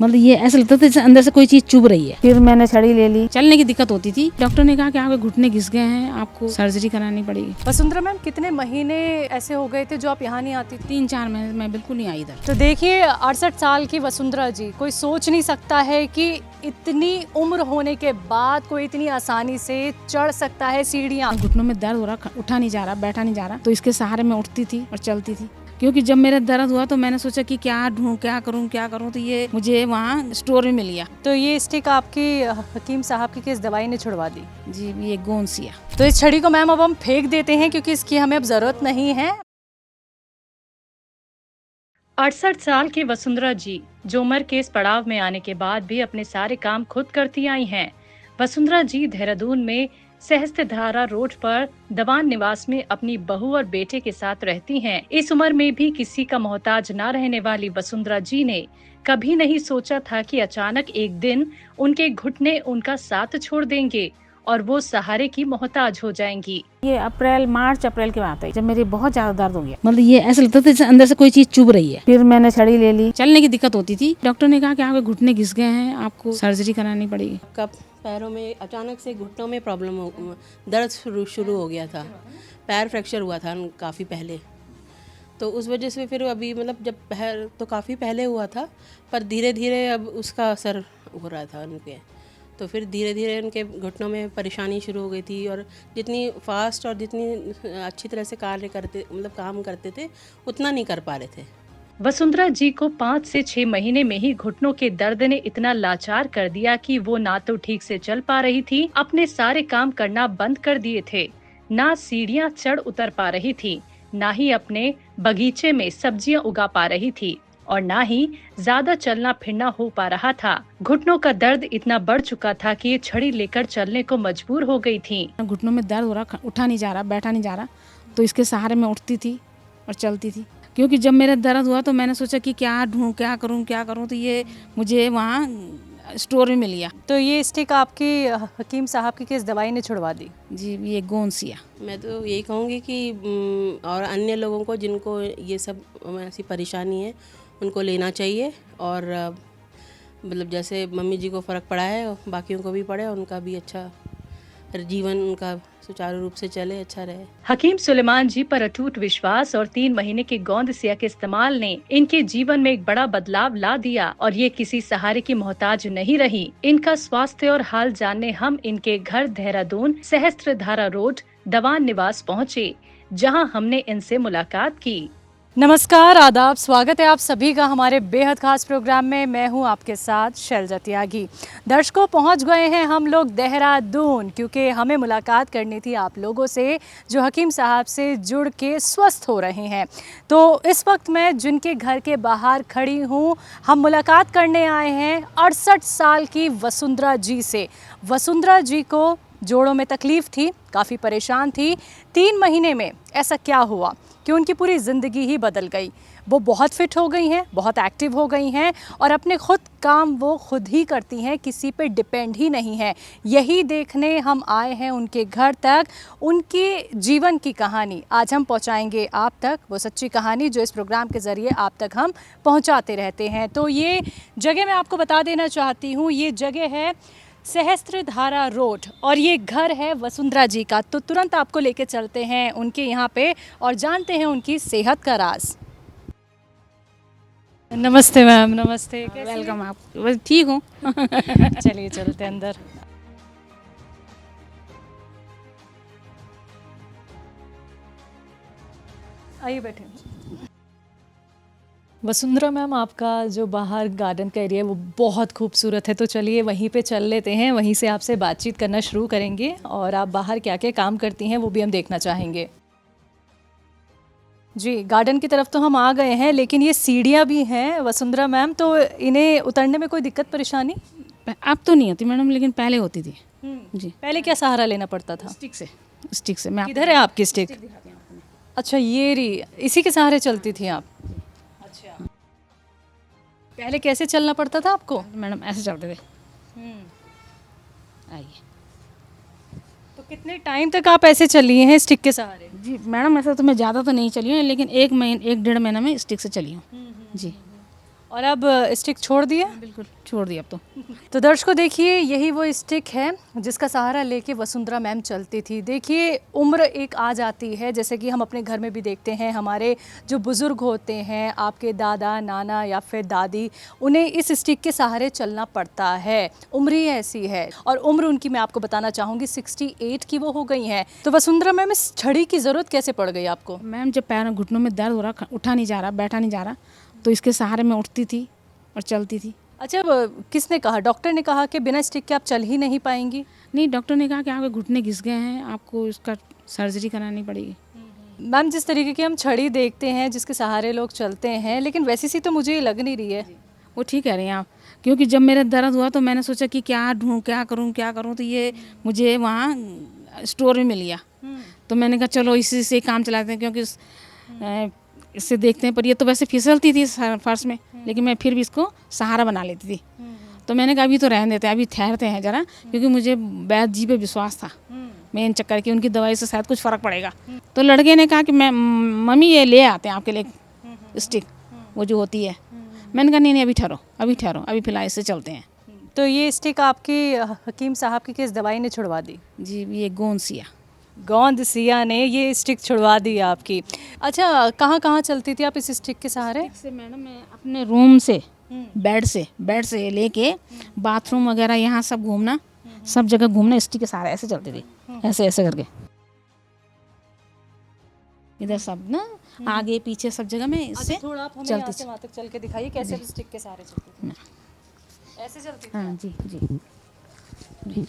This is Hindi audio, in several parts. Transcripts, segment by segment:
मतलब ये ऐसा लगता था जैसे अंदर से कोई चीज चुभ रही है। फिर मैंने छड़ी ले ली। चलने की दिक्कत होती थी। डॉक्टर ने कहा कि आपके घुटने घिस गए हैं, आपको सर्जरी करानी पड़ेगी। वसुंधरा मैम, कितने महीने ऐसे हो गए थे जो आप यहाँ नहीं आती थी? 3-4 महीने मैं बिल्कुल नहीं आई इधर। तो देखिए 68 साल की वसुंधरा जी, कोई सोच नहीं सकता है कि इतनी उम्र होने के बाद कोई इतनी आसानी से चढ़ सकता है सीढ़ियाँ। घुटनों में दर्द हो रहा, उठा नहीं जा रहा, बैठा नहीं जा रहा, तो इसके सहारे मैं उठती थी और चलती थी। क्योंकि जब मेरा दर्द हुआ तो मैंने सोचा कि क्या ढूंढूं, क्या करूं, तो ये मुझे वहाँ स्टोर में मिल गया। तो ये स्टिक आपकी हकीम साहब की किस दवाई ने छुड़वा दी? जी, ये गोंसिया। तो इस छड़ी को मैम अब हम फेंक देते हैं क्योंकि इसकी हमें अब जरूरत नहीं है। 68 साल की वसुंधरा जी, जो उम्र के इस पड़ाव में आने के बाद भी अपने सारे काम खुद करती आई हैं। वसुंधरा जी देहरादून में सहस्त्रधारा रोड पर दवान निवास में अपनी बहू और बेटे के साथ रहती हैं। इस उम्र में भी किसी का मोहताज न रहने वाली वसुंधरा जी ने कभी नहीं सोचा था कि अचानक एक दिन उनके घुटने उनका साथ छोड़ देंगे और वो सहारे की मोहताज हो जाएंगी। ये मार्च अप्रैल की बात है, जब मेरी बहुत ज्यादा दर्द हो गया। मतलब ये ऐसा लगता था जैसे अंदर से कोई चीज चुभ रही है। फिर मैंने छड़ी ले ली। चलने की दिक्कत होती थी। डॉक्टर ने कहा कि आपके घुटने घिस गए हैं, आपको सर्जरी करानी पड़ेगी। कब पैरों में अचानक से घुटनों में दर्द शुरू हो गया था। पैर फ्रैक्चर हुआ था काफ़ी पहले, तो उस वजह से फिर अभी मतलब जब पैर तो काफ़ी पहले हुआ था, पर धीरे धीरे अब उसका असर हो रहा था उनके। तो फिर धीरे धीरे उनके घुटनों में परेशानी शुरू हो गई थी, और जितनी फास्ट और जितनी अच्छी तरह से काम करते थे उतना नहीं कर पा रहे थे। वसुंधरा जी को 5 से 6 महीने में ही घुटनों के दर्द ने इतना लाचार कर दिया कि वो ना तो ठीक से चल पा रही थी, अपने सारे काम करना बंद कर दिए थे, ना सीढ़ियाँ चढ़ उतर पा रही थी, ना ही अपने बगीचे में सब्जियां उगा पा रही थी, और ना ही ज्यादा चलना फिरना हो पा रहा था। घुटनों का दर्द इतना बढ़ चुका था कि ये छड़ी लेकर चलने को मजबूर हो गई थी। घुटनों में दर्द हो रहा, उठा नहीं जा रहा, बैठा नहीं जा रहा, तो इसके सहारे मैं उठती थी और चलती थी। क्योंकि जब मेरा दर्द हुआ तो मैंने सोचा कि क्या ढूंढूं, क्या करूं, तो ये मुझे वहाँ स्टोर में मिल गया। तो ये स्टिक आपकी हकीम साहब की किस दवाई ने छुड़वा दी? जी, ये गोंसिया। मैं तो यही कहूँगी कि और अन्य लोगों को जिनको ये सब ऐसी परेशानी है उनको लेना चाहिए, और मतलब जैसे मम्मी जी को फ़र्क पड़ा है बाकियों को भी पड़े, उनका भी अच्छा जीवन उनका सुचारू रूप से चले, अच्छा रहे। हकीम सुलेमान जी पर अटूट विश्वास और 3 महीने के गोंदसिया के इस्तेमाल ने इनके जीवन में एक बड़ा बदलाव ला दिया, और ये किसी सहारे की मोहताज नहीं रही। इनका स्वास्थ्य और हाल जानने हम इनके घर देहरादून सहस्त्रधारा रोड दवान निवास पहुँचे, जहाँ हमने इनसे मुलाकात की। नमस्कार, आदाब, स्वागत है आप सभी का हमारे बेहद खास प्रोग्राम में। मैं हूं आपके साथ शैलजा त्यागी। दर्शकों, पहुंच गए हैं हम लोग देहरादून, क्योंकि हमें मुलाकात करनी थी आप लोगों से जो हकीम साहब से जुड़ के स्वस्थ हो रहे हैं। तो इस वक्त मैं जिनके घर के बाहर खड़ी हूं, हम मुलाकात करने आए हैं 68 साल की वसुंधरा जी से। वसुंधरा जी को जोड़ों में तकलीफ थी, काफ़ी परेशान थी। 3 महीने में ऐसा क्या हुआ कि उनकी पूरी ज़िंदगी ही बदल गई। वो बहुत फिट हो गई हैं, बहुत एक्टिव हो गई हैं, और अपने खुद काम वो खुद ही करती हैं, किसी पे डिपेंड ही नहीं है। यही देखने हम आए हैं उनके घर तक। उनके जीवन की कहानी आज हम पहुंचाएंगे आप तक, वो सच्ची कहानी जो इस प्रोग्राम के ज़रिए आप तक हम पहुंचाते रहते हैं। तो ये जगह मैं आपको बता देना चाहती हूँ, ये जगह है सहस्त्रधारा रोड, और ये घर है वसुंधरा जी का। तो तुरंत आपको लेके चलते हैं उनके यहाँ पे और जानते हैं उनकी सेहत का राज। नमस्ते मैम। नमस्ते, वेलकम। आप बस ठीक हूँ। चलिए चलते हैं अंदर। आइए बैठे। वसुंधरा मैम, आपका जो बाहर गार्डन का एरिया है वो बहुत खूबसूरत है, तो चलिए वहीं पे चल लेते हैं, वहीं से आपसे बातचीत करना शुरू करेंगे, और आप बाहर क्या क्या काम करती हैं वो भी हम देखना चाहेंगे। जी, गार्डन की तरफ तो हम आ गए हैं, लेकिन ये सीढ़ियाँ भी हैं वसुंधरा मैम, तो इन्हें उतरने में कोई दिक्कत परेशानी? अब तो नहीं होती मैडम, लेकिन पहले होती थी। जी। पहले क्या सहारा लेना पड़ता था? स्टिक से। मैं किधर है आपकी स्टिक? अच्छा, ये रही, इसी के सहारे चलती थी आप? अच्छा, पहले कैसे चलना पड़ता था आपको? मैडम ऐसे चलते थे। आइए। तो कितने टाइम तक आप ऐसे चली हैं स्टिक के सहारे? जी मैडम, ऐसा तो मैं ज़्यादा तो नहीं चली हूँ, लेकिन 1 1.5 महीना में स्टिक से चली हूँ। जी। और अब स्टिक छोड़ दिए? बिल्कुल छोड़ दिया अब तो। तो दर्शकों देखिए, यही वो स्टिक है जिसका सहारा लेके वसुंधरा मैम चलती थी। देखिए उम्र एक आ जाती है, जैसे कि हम अपने घर में भी देखते हैं, हमारे जो बुज़ुर्ग होते हैं, आपके दादा नाना या फिर दादी, उन्हें इस स्टिक के सहारे चलना पड़ता है। उम्र ही ऐसी है और उम्र उनकी मैं आपको बताना चाहूँगी 68 की वो हो गई हैं। तो वसुंधरा मैम इस छड़ी की ज़रूरत कैसे पड़ गई आपको? मैम जब पैरों घुटनों में दर्द हो रहा, उठा नहीं जा रहा, बैठा नहीं जा रहा, तो इसके सहारे मैं उठती थी और चलती थी। अच्छा, किसने कहा? डॉक्टर ने कहा कि बिना स्टिक के आप चल ही नहीं पाएंगी? नहीं, डॉक्टर ने कहा कि आपके घुटने घिस गए हैं, आपको इसका सर्जरी करानी पड़ेगी। मैम जिस तरीके की हम छड़ी देखते हैं जिसके सहारे लोग चलते हैं, लेकिन वैसी सी तो मुझे लग नहीं रही है। वो ठीक कह रही हैं आप, क्योंकि जब मेरा दर्द हुआ तो मैंने सोचा कि क्या ढूंढूं, क्या करूं, तो ये मुझे वहाँ स्टोर में मिल गया। तो मैंने कहा चलो इसी से काम चलाते हैं, क्योंकि इससे देखते हैं। पर ये तो वैसे फिसलती थी फर्श में, लेकिन मैं फिर भी इसको सहारा बना लेती थी। तो मैंने कहा अभी तो रहने देते हैं, अभी ठहरते हैं ज़रा, क्योंकि मुझे वैद्य जी पे विश्वास था मेन चक्कर की, उनकी दवाई से शायद कुछ फ़र्क पड़ेगा। तो लड़के ने कहा कि मैं मम्मी ये ले आते हैं आपके लिए स्टिक, वो जो होती है। मैंने कहा नहीं अभी ठहरो, अभी फिलहाल इससे चलते हैं। तो ये स्टिक आपकी हकीम साहब की किस दवाई ने छुड़वा दी? जी, ये गोंदसिया गोंदसिया ने ये स्टिक छुड़वा दी आपकी। अच्छा, कहाँ कहाँ चलती थी आप इस स्टिक के सहारे? से मैडम मैं अपने रूम से बेड से लेके बाथरूम वगैरह यहाँ सब घूमना, सब जगह घूमना स्टिक के सहारे ऐसे चलती थी, ऐसे करके इधर सब ना, आगे पीछे सब जगह में इससे थोड़ा आप हमें चलती यहाँ से वहाँ तक चल के दिखाइए कैसे आप स्टिक के सहारे चलती थी। ऐसे चलती थी? हाँ जी।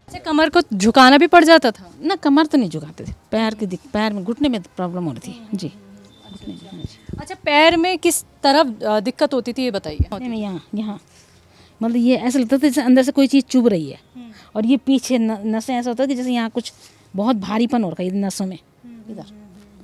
अच्छा, कमर को झुकाना भी पड़ जाता था? ना, कमर तो नहीं झुकाते थे, पैर में घुटने में प्रॉब्लम हो रही थी जी। अच्छा, पैर में किस तरफ दिक्कत होती थी ये बताइए? घुटने में यहाँ मतलब ये ऐसा लगता था जैसे अंदर से कोई चीज़ चुभ रही है, और ये पीछे नसें ऐसा होता है कि जैसे यहाँ कुछ बहुत भारीपन हो रखा है नसों में इधर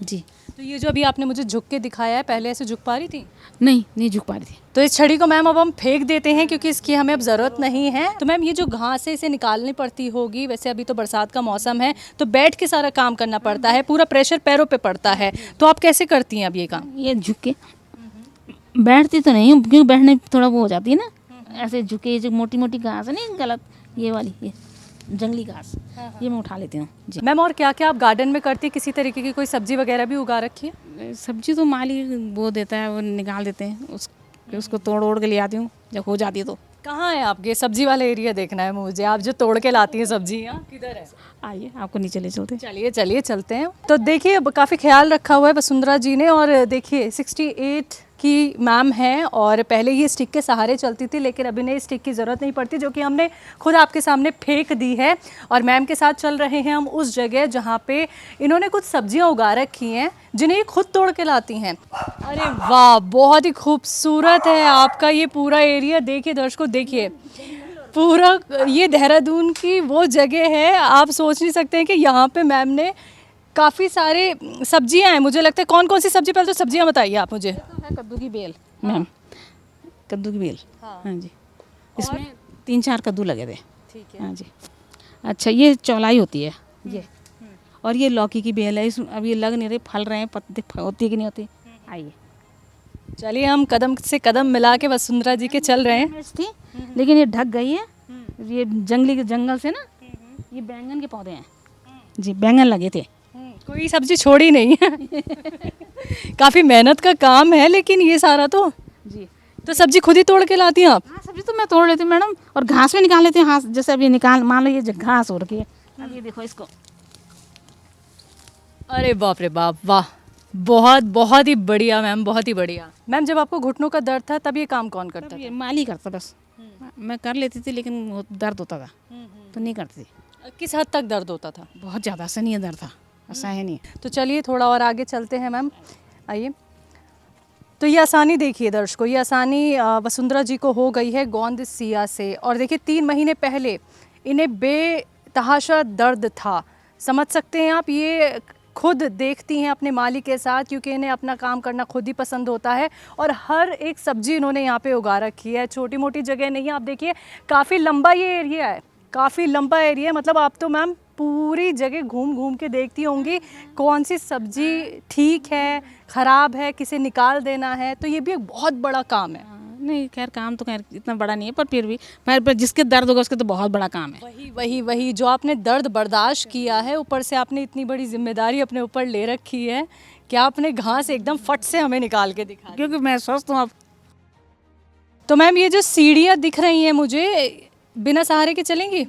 जी। तो ये जो अभी आपने मुझे झुक के दिखाया है, पहले ऐसे झुक पा रही थी? नहीं झुक पा रही थी। तो इस छड़ी को मैम अब हम फेंक देते हैं क्योंकि इसकी हमें अब ज़रूरत नहीं है। तो मैम ये जो घास है इसे निकालनी पड़ती होगी, वैसे अभी तो बरसात का मौसम है तो बैठ के सारा काम करना पड़ता है, पूरा प्रेशर पैरों पे पड़ता है, तो आप कैसे करती हैं अब ये काम? ये झुक के बैठती तो नहीं हूँ, क्योंकि बैठने थोड़ा वो हो जाती है ना, ऐसे झुके जो मोटी मोटी घास है ना गलत, ये वाली ये जंगली घास, ये मैं उठा लेती हूँ जी। मैम और क्या क्या आप गार्डन में करती हैं? किसी तरीके की कोई सब्जी वगैरह भी उगा रखी है? सब्जी तो माली वो देता है, वो निकाल देते हैं, उसको तोड़ ओड़ के ले आती हूँ जब हो जाती है तो। कहाँ है आपके सब्जी वाला एरिया? देखना है मुझे, आप जो तोड़ के लाती हैं सब्जी, यहाँ किधर है? आइए आपको नीचे ले चलते हैं। चलिए चलते हैं। तो देखिए काफ़ी ख्याल रखा हुआ है वसुंधरा जी ने, और देखिए 68 की मैम हैं और पहले ये स्टिक के सहारे चलती थी, लेकिन अभी इन्हें स्टिक की ज़रूरत नहीं पड़ती, जो कि हमने खुद आपके सामने फेंक दी है। और मैम के साथ चल रहे हैं हम उस जगह जहाँ पे इन्होंने कुछ सब्जियाँ उगा रखी हैं जिन्हें ये खुद तोड़ के लाती हैं। अरे वाह, बहुत ही खूबसूरत है आपका ये पूरा एरिया। देखिए दर्शकों, देखिए पूरा ये देहरादून की वो जगह है, आप सोच नहीं सकते हैं कि यहाँ पे मैम ने काफ़ी सारे सब्जियां हैं। मुझे लगता है कौन कौन सी सब्जी, पहले तो सब्जियां बताइए आप मुझे। कद्दू की बेल मैम, कद्दू की बेल, हाँ जी, इसमें 3-4 कद्दू लगे थे। ठीक है, हाँ जी। अच्छा, ये चौलाई होती है ये, और ये लौकी की बेल है। इस अब ये लग नहीं रहे, फल रहे हैं, पत्ते होती कि नहीं होती। आइए चलिए हम कदम से कदम मिला के वसुंधरा जी के चल रहे हैं। मिर्च थी लेकिन ये ढक गई है, ये जंगल से ना, ये बैंगन के पौधे हैं जी, बैंगन लगे थे। कोई सब्जी छोड़ी नहीं है। काफ़ी मेहनत का काम है, लेकिन ये सारा तो जी। तो सब्जी खुद ही तोड़ के लाती हैं आप? हाँ, सब्जी तो मैं तोड़ लेती हूँ मैडम, और घास भी निकाल लेती हूँ। हाँ, जैसे अभी निकाल, मान लो ये घास हो रखी है, अब ये देखो इसको। अरे बाप रे बाप, वाह, बहुत बहुत ही बढ़िया मैम, बहुत ही बढ़िया। मैम जब आपको घुटनों का दर्द था तब ये काम कौन करता तब था? ये माली करता, बस मैं कर लेती थी, लेकिन वो दर्द होता था तो नहीं करती थी। किस हद तक दर्द होता था? बहुत ज़्यादा असहनीय दर्द था, असहनीय नहीं। तो चलिए थोड़ा और आगे चलते हैं मैम, आइए। तो ये आसानी देखिए दर्शकों, ये आसानी वसुंधरा जी को हो गई है गोंदसिया से। और देखिए 3 महीने पहले इन्हें बेतहाशा दर्द था, समझ सकते हैं आप। ये खुद देखती हैं अपने माली के साथ, क्योंकि इन्हें अपना काम करना खुद ही पसंद होता है, और हर एक सब्जी इन्होंने यहाँ पे उगा रखी है। छोटी मोटी जगह नहीं है, आप देखिए काफ़ी लंबा ये एरिया है, काफ़ी लंबा एरिया है। मतलब आप तो मैम पूरी जगह घूम घूम के देखती होंगी कौन सी सब्जी ठीक है, ख़राब है, किसे निकाल देना है, तो ये भी एक बहुत बड़ा काम है। नहीं खैर काम तो खैर इतना बड़ा नहीं है, पर फिर भी पर जिसके दर्द होगा उसके तो बहुत बड़ा काम है। वही जो आपने दर्द बर्दाश्त किया है, ऊपर से आपने इतनी बड़ी जिम्मेदारी अपने ऊपर ले रखी है कि आपने घास एकदम फट से हमें निकाल के दिखा दी। क्योंकि मैं स्वस्थ हूँ अब। तो मैम ये जो सीढ़ियाँ दिख रही हैं मुझे, बिना सहारे के चलेंगी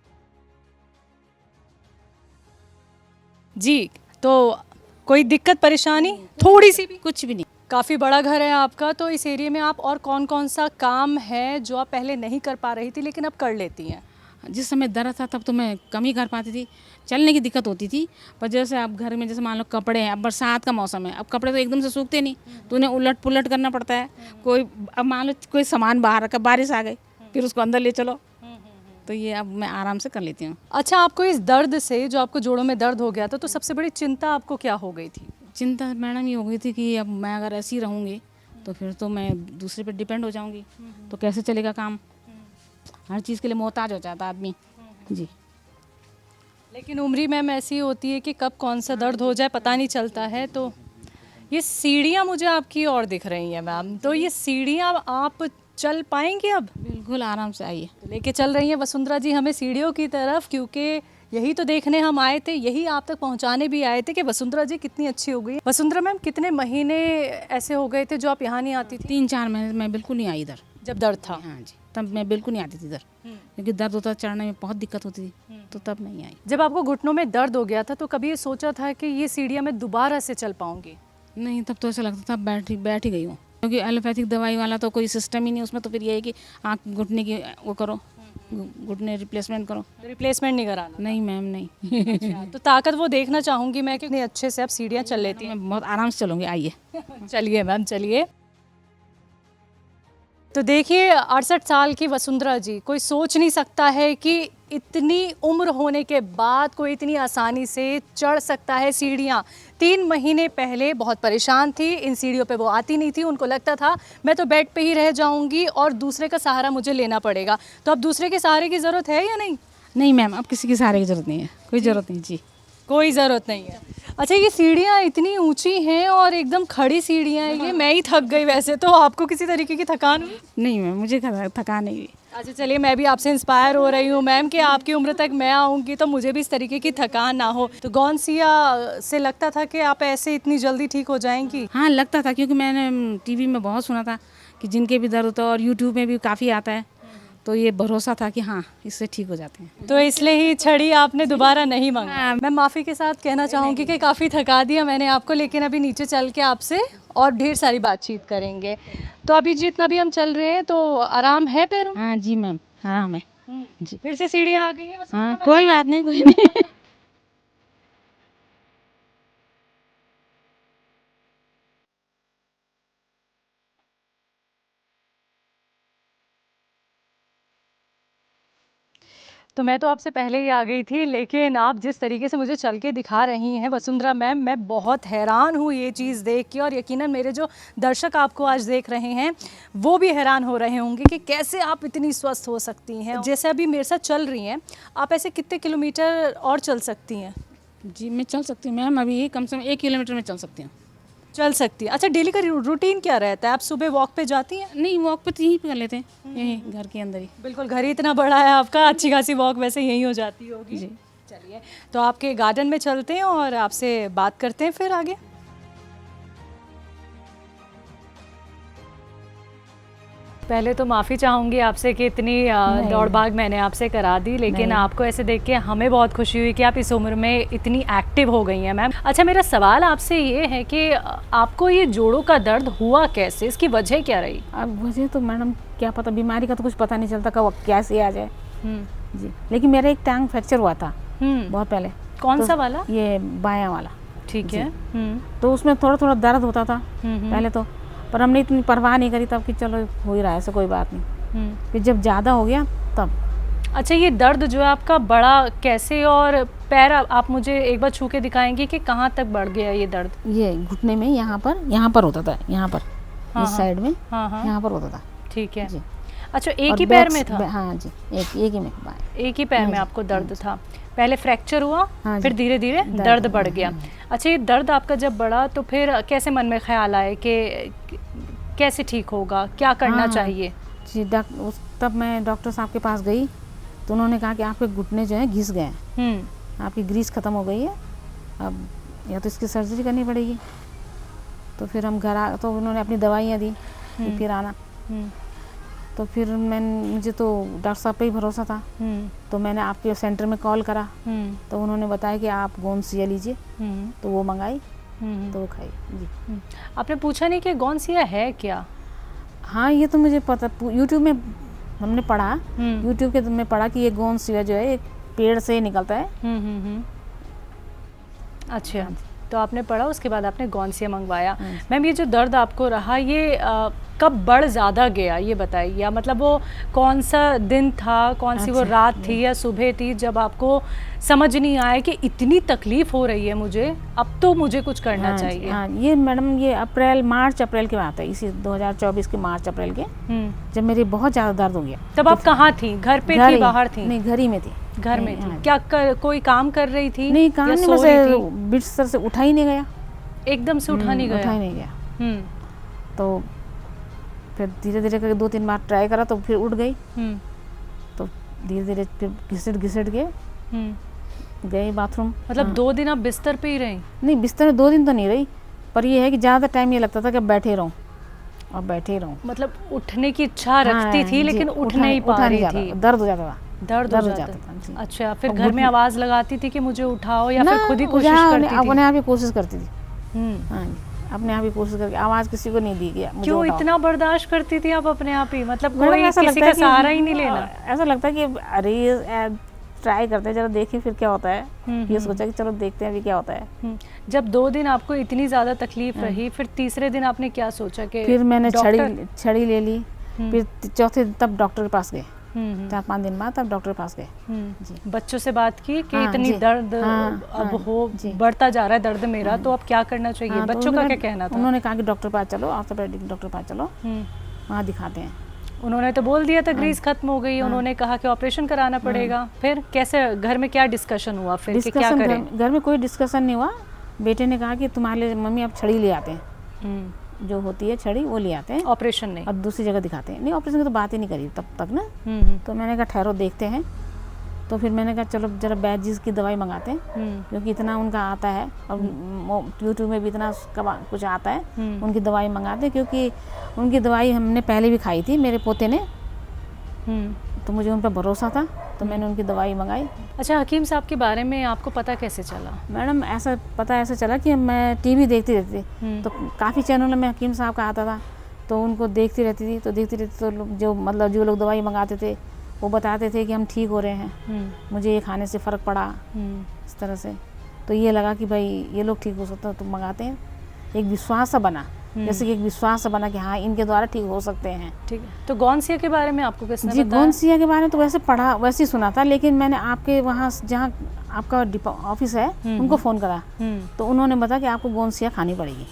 जी? तो कोई दिक्कत परेशानी थोड़ी सी भी? कुछ भी नहीं। काफ़ी बड़ा घर है आपका, तो इस एरिया में आप और कौन कौन सा काम है जो आप पहले नहीं कर पा रही थी लेकिन अब कर लेती हैं? जिस समय दर्द था तब तो मैं कम ही कर पाती थी, चलने की दिक्कत होती थी। पर जैसे अब घर में जैसे मान लो कपड़े हैं, अब बरसात का मौसम है, अब कपड़े तो एकदम से सूखते नहीं, तो उन्हें उलट पुलट करना पड़ता है। कोई अब मान लो कोई सामान बाहर रखा, बारिश आ गई, फिर उसको अंदर ले चलो, तो ये अब मैं आराम से कर लेती हूँ। अच्छा, आपको इस दर्द से, जो आपको जोड़ों में दर्द हो गया था, तो सबसे बड़ी चिंता आपको क्या हो गई थी? चिंता मैडम ये हो गई थी कि अब मैं अगर ऐसी रहूँगी तो फिर तो मैं दूसरे पर डिपेंड हो जाऊँगी, तो कैसे चलेगा काम? हर चीज़ के लिए मोहताज हो जाता आदमी जी। लेकिन उम्र मैम ऐसी होती है कि कब कौन सा दर्द हो जाए पता नहीं चलता है। तो ये सीढ़ियाँ मुझे आपकी और दिख रही हैं मैम, तो ये सीढ़ियाँ आप चल पाएंगी अब? बिल्कुल आराम से आइए। तो लेके चल रही हैं वसुंधरा जी हमें सीढ़ियों की तरफ, क्योंकि यही तो देखने हम आए थे, यही आप तक पहुंचाने भी आए थे कि वसुंधरा जी कितनी अच्छी हो गई। वसुंधरा मैम, कितने महीने ऐसे हो गए थे जो आप यहाँ नहीं आती थी? 3-4 महीने मैं बिल्कुल नहीं आई इधर, जब दर्द था? हाँ जी, तब मैं बिल्कुल नहीं आती थी इधर, क्योंकि दर्द होता, चढ़ने में बहुत दिक्कत होती थी, तो तब नहीं आई। जब आपको घुटनों में दर्द हो गया था तो कभी ये सोचा था कि ये सीढ़ियाँ मैं दोबारा से चल पाऊंगी? नहीं, तब तो ऐसा लगता था बैठ ही गई हूँ, क्योंकि एलोपैथिक दवाई वाला तो कोई सिस्टम ही नहीं उसमें। तो फिर ये है कि आँख घुटने की वो करो, घुटने रिप्लेसमेंट करो। तो रिप्लेसमेंट नहीं कराना? नहीं मैम नहीं। अच्छा, तो ताकत वो देखना चाहूँगी मैं कि कितने अच्छे से आप सीढ़ियाँ चल लेती हैं। मैं बहुत आराम से चलूँगी, आइए। चलिए मैम, चलिए। तो देखिए 68 साल की वसुंधरा जी, कोई सोच नहीं सकता है कि इतनी उम्र होने के बाद कोई इतनी आसानी से चढ़ सकता है सीढ़ियाँ। 3 महीने पहले बहुत परेशान थी, इन सीढ़ियों पे वो आती नहीं थी, उनको लगता था मैं तो बेड पे ही रह जाऊंगी और दूसरे का सहारा मुझे लेना पड़ेगा। तो अब दूसरे के सहारे की ज़रूरत है या नहीं? नहीं मैम, अब किसी की सहारे की ज़रूरत नहीं है, कोई ज़रूरत नहीं जी, कोई ज़रूरत नहीं है। अच्छा, ये सीढ़ियाँ इतनी ऊंची हैं और एकदम खड़ी सीढ़ियाँ हैं, ये मैं ही थक गई। वैसे तो आपको किसी तरीके की थकान हुई? नहीं मैम, मुझे थकान नहीं हुई। अच्छा चलिए, मैं भी आपसे इंस्पायर हो रही हूँ मैम कि आपकी उम्र तक मैं आऊँगी तो मुझे भी इस तरीके की थकान ना हो। तो गौनसिया से लगता था कि आप ऐसे इतनी जल्दी ठीक हो जाएंगी? हाँ लगता था, क्योंकि मैंने टीवी में बहुत सुना था कि जिनके भी दर्द होता है, और यूट्यूब में भी काफ़ी आता है, तो ये भरोसा था कि हाँ इससे ठीक हो जाते हैं। तो इसलिए ही छड़ी आपने दोबारा नहीं मांगा। मैं माफ़ी के साथ कहना चाहूँगी कि काफ़ी थका दिया मैंने आपको, लेकिन अभी नीचे चल के आपसे और ढेर सारी बातचीत करेंगे। तो अभी जितना भी हम चल रहे हैं तो आराम है पैरों? हाँ जी मैम, आराम है जी। फिर से सीढ़ियाँ आ गई हैं? हाँ कोई बात नहीं, कोई नहीं। तो मैं तो आपसे पहले ही आ गई थी, लेकिन आप जिस तरीके से मुझे चल के दिखा रही हैं वसुंधरा मैम, मैं बहुत हैरान हूँ ये चीज़ देख के, और यकीनन मेरे जो दर्शक आपको आज देख रहे हैं वो भी हैरान हो रहे होंगे कि कैसे आप इतनी स्वस्थ हो सकती हैं। जैसे अभी मेरे साथ चल रही हैं, आप ऐसे कितने किलोमीटर और चल सकती हैं? जी मैं चल सकती हूँ मैम, अभी कम से कम 1 किलोमीटर में चल सकती हूँ। चल सकती है। अच्छा, डेली का रूटीन क्या रहता है? आप सुबह वॉक पे जाती हैं? नहीं, वॉक पे यहीं पे कर लेते हैं, यहीं घर के अंदर ही। बिल्कुल, घर ही इतना बड़ा है आपका, अच्छी खासी वॉक वैसे यहीं हो जाती होगी जी। चलिए, तो आपके गार्डन में चलते हैं और आपसे बात करते हैं फिर आगे। पहले तो माफ़ी चाहूँगी आपसे कि इतनी दौड़ भाग मैंने आपसे करा दी, लेकिन आपको ऐसे देख के हमें बहुत खुशी हुई कि आप इस उम्र में इतनी एक्टिव हो गई हैं मैम। अच्छा, मेरा सवाल आपसे ये है कि आपको ये जोड़ों का दर्द हुआ कैसे, इसकी वजह क्या रही? अब वजह तो मैडम क्या पता, बीमारी का तो कुछ पता नहीं चलता कब कैसे आ जाए जी। लेकिन मेरा एक टांग फ्रैक्चर हुआ था बहुत पहले। कौन सा वाला? ये बायां वाला। ठीक है। तो उसमें थोड़ा थोड़ा दर्द होता था पहले तो, पर हमने इतनी परवाह नहीं करी तब कि चलो हो ही रहा है, ऐसा कोई बात नहीं। फिर जब ज़्यादा हो गया तब। अच्छा, ये दर्द जो है आपका बड़ा कैसे, और पैर आप मुझे एक बार छू के दिखाएंगे कि कहाँ तक बढ़ गया ये दर्द? ये घुटने में यहाँ पर होता था, यहाँ पर इस साइड में यहाँ पर होता था। ठीक है। अच्छा, एक और ही पैर बैक- में था? हाँ जी, एक ही में बाएं। एक ही पैर में आपको दर्द था? पहले फ्रैक्चर हुआ, हाँ फिर जी। धीरे धीरे दर्द बढ़ गया। अच्छा, ये दर्द आपका जब बढ़ा तो फिर कैसे मन में ख्याल आए कि कैसे ठीक होगा, क्या करना हाँ, चाहिए? जी तब मैं डॉक्टर साहब के पास गई तो उन्होंने कहा कि आपके घुटने जो है घिस गए हैं, आपकी ग्रीस ख़त्म हो गई है, अब या तो इसकी सर्जरी करनी पड़ेगी। तो फिर हम घर आ तो उन्होंने अपनी दवाइयाँ दी कि फिर आना। तो फिर मुझे तो डॉक्टर साहब पे ही भरोसा था, तो मैंने आपके सेंटर में कॉल करा तो उन्होंने बताया कि आप गोंदसिया लीजिए, तो वो मंगाई तो वो खाई जी। आपने पूछा नहीं कि गोंदसिया है क्या? हाँ, ये तो मुझे पता, यूट्यूब में हमने पढ़ा, यूट्यूब के में पढ़ा कि ये गोंदसिया जो है एक पेड़ से निकलता है। अच्छा, तो आपने पढ़ा, उसके बाद आपने गोंदसिया मंगवाया। मैम, ये जो दर्द आपको रहा ये कब बढ़ ज़्यादा गया ये बताइए, या मतलब वो कौन सा दिन था, कौन सी वो अच्छा, रात थी या सुबह थी जब आपको समझ नहीं आया कि इतनी तकलीफ हो रही है मुझे, अब तो मुझे कुछ करना हाँ, चाहिए? हाँ, ये मैडम ये मार्च अप्रैल के बात है, इसी 2024 के मार्च अप्रैल के, जब मेरी बहुत ज़्यादा दर्द हो गया। तब आप कहाँ थी? घर पे घर थी, ही- बाहर थी? नहीं, घर ही में थी। घर में हाँ थी। जी। क्या कोई काम कर रही थी? नहीं, काम या नहीं, सो बस रही थी? बिस्तर से उठा ही नहीं गया, एकदम से उठा नहीं उठा गया? ही नहीं गया। हम्म, तो फिर धीरे धीरे करके 2-3 बार ट्राई करा तो फिर उठ गई। हम्म, तो धीरे धीरे फिर घिसट के हम्म। गए बाथरूम। मतलब हाँ। 2 दिन आप बिस्तर पे ही रही? नहीं, बिस्तर में 2 दिन तो नहीं रही, पर ये है कि ज़्यादा टाइम ये लगता था कि बैठे रहूं और बैठे ही रहूं। मतलब उठने की इच्छा रखती हाँ, थी जी, लेकिन उठ नहीं पा उठा रही जाता थी? था, दर्द हो जाता था। दर्द हो जाता था जी। अच्छा, फिर और घर में घुटने- आवाज लगाती थी कि मुझे उठाओ, या फिर ना, खुद ही कोशिश यहाँ करती थी? अपने आप ही कोशिश करती थी। हम्म। हाँ जी, अपने आप ही कोशिश करके, आवाज़ किसी को नहीं दी गया। क्यों इतना बर्दाश्त करती थी आप अपने आप ही? मतलब मैडम, कोई ऐसा किसी लगता का है कि- सहारा ही नहीं लेना? ऐसा लगता है कि अरे ये ट्राई करते हैं, जरा देखिए फिर क्या होता है। ये सोचा कि चलो देखते हैं अभी क्या होता है। जब 2 दिन आपको इतनी ज्यादा तकलीफ रही, फिर तीसरे दिन आपने क्या सोचा कि फिर मैंने डॉक्टर- छड़ी ले ली, फिर चौथे तब डॉक्टर के पास गए, हम्म, 4-5 दिन बाद तब डॉक्टर के पास गए। हम्म। बच्चों से बात की कि हाँ, इतनी जी। दर्द हाँ, अब हाँ, हो, जी। बढ़ता जा रहा है दर्द मेरा, तो अब क्या करना चाहिए? हाँ, तो बच्चों का क्या उन्होंने- कहना था? उन्होंने कहा कि डॉक्टर के पास चलो, ऑर्थोपेडिक डॉक्टर के पास चलो, हम्म। वहाँ दिखाते हैं। उन्होंने तो बोल दिया था ग्रीस खत्म हो गई, उन्होंने कहा कि ऑपरेशन कराना पड़ेगा। फिर कैसे घर में क्या डिस्कशन हुआ फिर कि क्या डिस्कशन करें? घर में कोई डिस्कशन नहीं हुआ। बेटे ने कहा कि तुम्हारे लिए मम्मी अब छड़ी ले आते हैं, जो होती है छड़ी वो ले आते हैं, ऑपरेशन नहीं? और दूसरी जगह दिखाते हैं। नहीं, ऑपरेशन की तो बात ही नहीं करी तब तक ना। तो मैंने कहा ठहरो देखते हैं। तो फिर मैंने कहा चलो जरा बैजिस की दवाई मंगाते हैं, क्योंकि इतना उनका आता है और यूट्यूब में भी इतना कुछ आता है, उनकी दवाई मंगाते हैं। क्योंकि उनकी दवाई हमने पहले भी खाई थी, मेरे पोते ने, तो मुझे उन पर भरोसा था, तो मैंने उनकी दवाई मंगाई। अच्छा, हकीम साहब के बारे में आपको पता कैसे चला? मैडम, ऐसा पता ऐसे चला कि मैं टीवी देखती रहती थी, तो काफ़ी चैनलों में हकीम साहब का आता था, तो उनको देखती रहती थी। तो जो लोग दवाई मंगाते थे वो बताते थे कि हम ठीक हो रहे हैं, मुझे ये खाने से फ़र्क पड़ा, इस तरह से। तो ये लगा कि भाई ये लोग ठीक हो सकते हैं, तो मंगाते हैं। एक विश्वास सा बना, जैसे कि एक विश्वास सा बना कि हाँ इनके द्वारा ठीक हो सकते हैं। ठीक है, तो गोंदसिया के बारे में आपको किसने जी, बताया? गोंदसिया के बारे में तो वैसे पढ़ा, वैसे ही सुना था, लेकिन मैंने आपके वहाँ जहाँ आपका ऑफिस है उनको फ़ोन करा, तो उन्होंने बताया कि आपको गोंदसिया खानी पड़ेगी,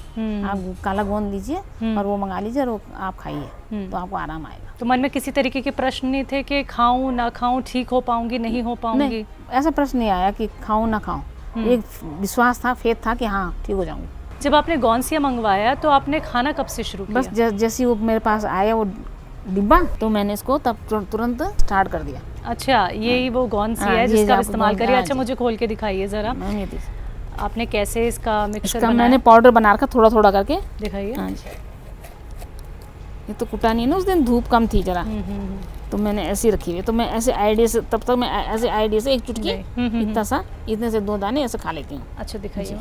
आप काला गोंद लीजिए और वो मंगा लीजिए और वो आप खाइए, तो आपको आराम आएगा। तो मन में किसी तरीके के प्रश्न नहीं थे कि खाऊं ना खाऊं, ठीक हो पाऊंगी नहीं हो पाऊंगी? नहीं, ऐसा प्रश्न नहीं आया कि खाऊं ना खाऊं। एक विश्वास था, फेथ था कि हाँ ठीक हो जाऊंगी। जब आपने गोंदसिया मंगवाया तो आपने खाना कब से शुरू किया? बस जैसे वो मेरे पास आया वो डिब्बा, तो मैंने इसको तब तुरंत स्टार्ट कर दिया। अच्छा, यही वो गोंदसिया हाँ, है ये जिसका जो आप आपको इस्तेमाल गोंद- करिए। हाँ अच्छा, जी। मुझे खोल के दिखाइए ज़रा, मैम ये आपने कैसे इसका मिक्सचर इसका बनाया? मैंने पाउडर बना रखा थोड़ा थोड़ा करके। दिखाइए। हाँ जी, ये तो कुटा नहीं ना, उस दिन धूप कम थी जरा, तो मैंने ऐसे ही रखी हुई। तो मैं ऐसे आइडिया से तब तक मैं ऐसे आइडिया से एक चुटकी इतने से 2 दाने ऐसे खा लेती हूँ। अच्छा, दिखाइए।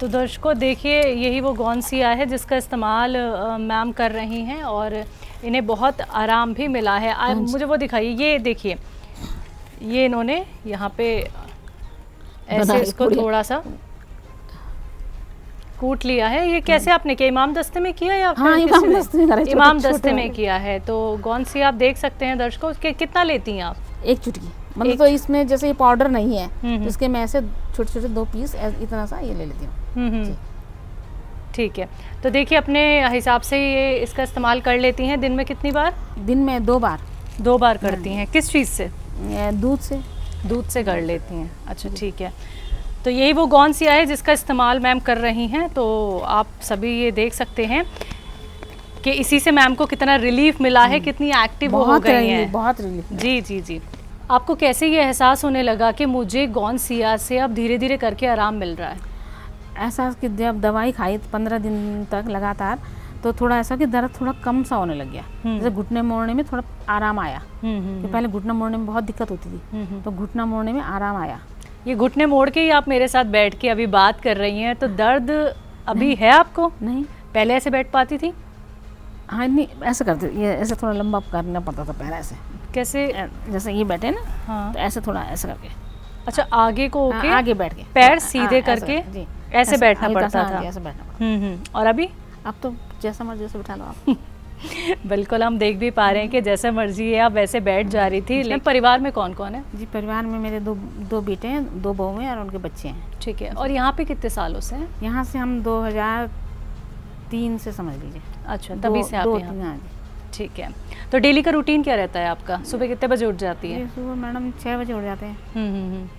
तो दर्शकों देखिए, यही वो गोंदसिया है जिसका इस्तेमाल मैम कर रही हैं और इन्हें बहुत आराम भी मिला है। मुझे वो दिखाइए, ये देखिए, ये इन्होंने यहाँ पे ऐसे इसको थोड़ा सा कूट लिया है। ये कैसे आपने किया? इमाम दस्ते में किया या हाँ, फिर इमाम किसी ने? दस्ते में करा, इमाम छोटे- दस्ते छोटे में किया है। तो गोंदसिया आप देख सकते हैं दर्शकों, कितना लेती हैं आप? एक चुटकी, मतलब तो इसमें जैसे ये पाउडर नहीं है तो इसके मैं ऐसे छोटे छोटे 2 पीस इतना सा ये ले लेती हूँ। ठीक है, तो देखिए अपने हिसाब से ये इसका इस्तेमाल कर लेती हैं दिन में कितनी बार? दिन में 2 बार। 2 बार करती हैं। किस चीज़ से? दूध से। दूध से कर लेती हैं। अच्छा ठीक है, तो यही वो गौंसिया है जिसका इस्तेमाल मैम कर रही हैं। तो आप सभी ये देख सकते हैं कि इसी से मैम को कितना रिलीफ मिला है, कितनी एक्टिव हो गई हैं। बहुत रिलीफ। जी जी जी। आपको कैसे ये एहसास होने लगा कि मुझे गौंसिया से अब धीरे धीरे करके आराम मिल रहा है? एहसास कि जब दवाई खाई 15 दिन तक लगातार, तो थोड़ा ऐसा कि दर्द थोड़ा कम सा होने लग गया। जैसे घुटने मोड़ने में थोड़ा आराम आया। कि पहले घुटना मोड़ने में बहुत दिक्कत होती थी, तो घुटना मोड़ने में आराम आया। ये घुटने मोड़ के ही आप मेरे साथ बैठ के अभी बात कर रही हैं, तो दर्द अभी है आपको? नहीं, पहले ऐसे बैठ पाती थी? हाँ नहीं, ऐसे करते, ये ऐसे थोड़ा लंबा करना पड़ता था पहले। ऐसे कैसे? जैसे ये बैठे ना, हाँ। तो ऐसे थोड़ा ऐसे करके। अच्छा, आगे को होके आगे बैठ के पैर सीधे करके जी, ऐसे बैठना हल्का पड़ता सा, था। ऐसे बैठना पड़ता। और अभी? अब तो जैसा मर्जी वैसे बैठा लो आप। बिल्कुल, हम देख भी पा रहे हैं कि जैसे मर्जी है आप वैसे बैठ जा रही थी। लेकिन परिवार में कौन कौन है? जी, परिवार में मेरे दो बेटे हैं, 2 बहू हैं और उनके बच्चे हैं। ठीक है, और यहाँ पे कितने सालों से हैं? यहाँ से हम 2003 से समझ लीजिए। अच्छा, तभी से आप यहाँ? हाँ जी। ठीक है, तो डेली का रूटीन क्या रहता है आपका? सुबह कितने बजे उठ जाती है? सुबह मैडम 6 बजे उठ जाते हैं।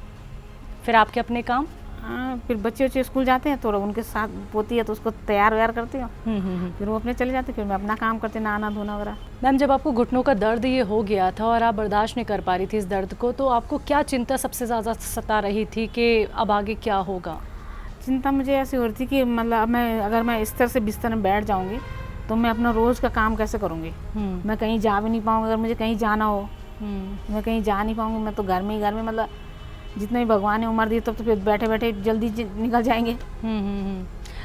फिर आपके अपने काम? हाँ, फिर बच्चे स्कूल जाते हैं तो उनके साथ पोती है तो उसको तैयार व्यार करती हूँ। फिर वो अपने चले जाते, फिर मैं अपना काम करती, नहाना धोना वगैरह। मैम, जब आपको घुटनों का दर्द ये हो गया था और आप बर्दाश्त नहीं कर पा रही थी इस दर्द को, तो आपको क्या चिंता सबसे ज़्यादा सता रही थी कि अब आगे क्या होगा? चिंता मुझे ऐसी हो रही थी कि मतलब अगर मैं इस तरह से बिस्तर में बैठ जाऊँगी तो मैं अपना रोज़ का काम कैसे करूँगी? मैं कहीं जा भी नहीं पाऊँगी। अगर मुझे कहीं जाना हो, मैं कहीं जा नहीं पाऊँगी। मैं तो घर में मतलब जितने भी भगवान ने उम्र दी तब तो फिर बैठे बैठे जल्दी निकल जाएंगे।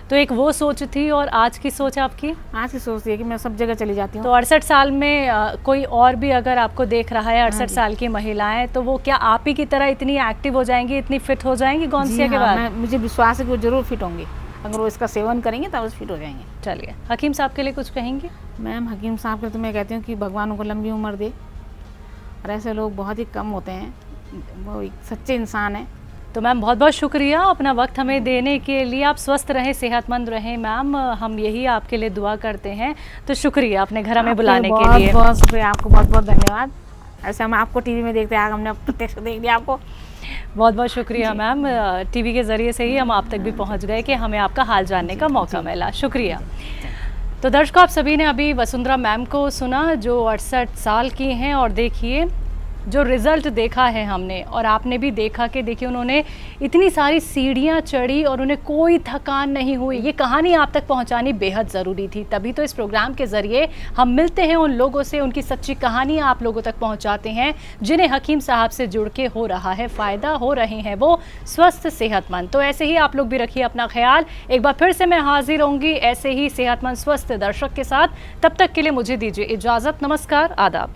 तो एक वो सोच थी, और आज की सोच आपकी? आज की सोच है कि मैं सब जगह चली जाती हूँ। तो 68 साल में कोई और भी अगर आपको देख रहा है, 68 साल की महिलाएं, तो वो क्या आप ही की तरह इतनी एक्टिव हो जाएंगी, इतनी फिट हो जाएंगी गौंसिया के बाद? मुझे विश्वास है कि वो जरूर फिट होंगी। अगर वो इसका सेवन करेंगे तब फिट हो जाएंगे। चलिए, हकीम साहब के लिए कुछ कहेंगे? मैम, हकीम साहब के तो मैं कहती हूँ कि भगवान उनको लंबी उम्र दे, और ऐसे लोग बहुत ही कम होते हैं, वो एक सच्चे इंसान है। तो मैम, बहुत बहुत शुक्रिया अपना वक्त हमें देने के लिए। आप स्वस्थ रहें, सेहतमंद रहें मैम, हम यही आपके लिए दुआ करते हैं। तो शुक्रिया अपने घर हमें बुलाने के लिए। बहुत शुक्रिया, आपको बहुत बहुत धन्यवाद। ऐसे हम आपको टीवी में देखते हैं, आज हमने प्रत्यक्ष देख लिया आपको। बहुत बहुत शुक्रिया मैम, टीवी के ज़रिए से ही हम आप तक भी पहुंच गए कि हमें आपका हाल जानने का मौका मिला। शुक्रिया। तो दर्शकों, आप सभी ने अभी वसुंधरा मैम को सुना जो 68 साल की हैं, और देखिए जो रिज़ल्ट देखा है हमने, और आपने भी देखा कि देखिए उन्होंने इतनी सारी सीढ़ियाँ चढ़ी और उन्हें कोई थकान नहीं हुई। ये कहानी आप तक पहुंचानी बेहद ज़रूरी थी, तभी तो इस प्रोग्राम के ज़रिए हम मिलते हैं उन लोगों से, उनकी सच्ची कहानियाँ आप लोगों तक पहुंचाते हैं जिन्हें हकीम साहब से जुड़ के हो रहा है फ़ायदा, हो रहे हैं वो स्वस्थ सेहतमंद। तो ऐसे ही आप लोग भी रखिए अपना ख्याल। एक बार फिर से मैं हाजिर होंगी ऐसे ही सेहतमंद स्वस्थ दर्शक के साथ। तब तक के लिए मुझे दीजिए इजाज़त। नमस्कार, आदाब।